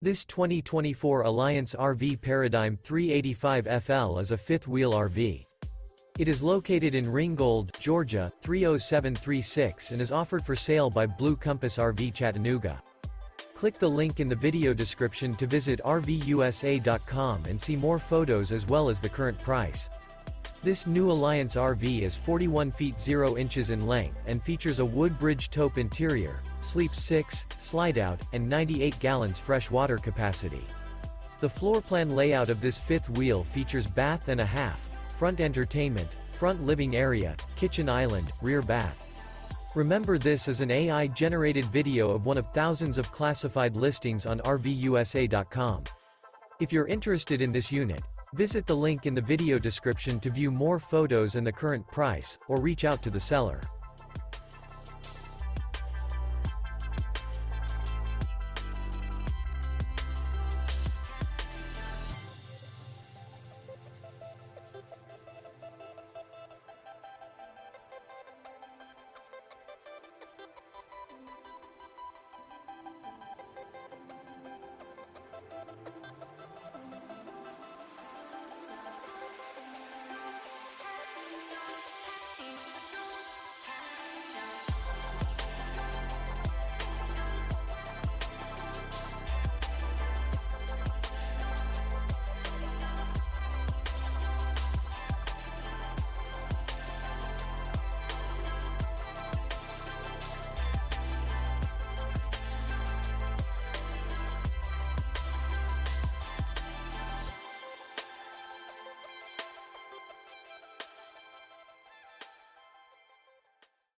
This 2024 Alliance RV Paradigm 385FL is a fifth-wheel RV. It is located in Ringgold, Georgia, 30736 and is offered for sale by Blue Compass RV Chattanooga. Click the link in the video description to visit RVUSA.com and see more photos as well as the current price. This new Alliance RV is 41 feet 0 inches in length and features a WOODBRIDGE TAUPE interior, sleeps 6, Slideout, and 98 gallons fresh water capacity. The floor plan layout of this fifth wheel features bath and a half, front entertainment, front living area, kitchen island, rear bath. Remember, this is an AI-generated video of one of thousands of classified listings on RVUSA.com. If you're interested in this unit, visit the link in the video description to view more photos and the current price, or reach out to the seller.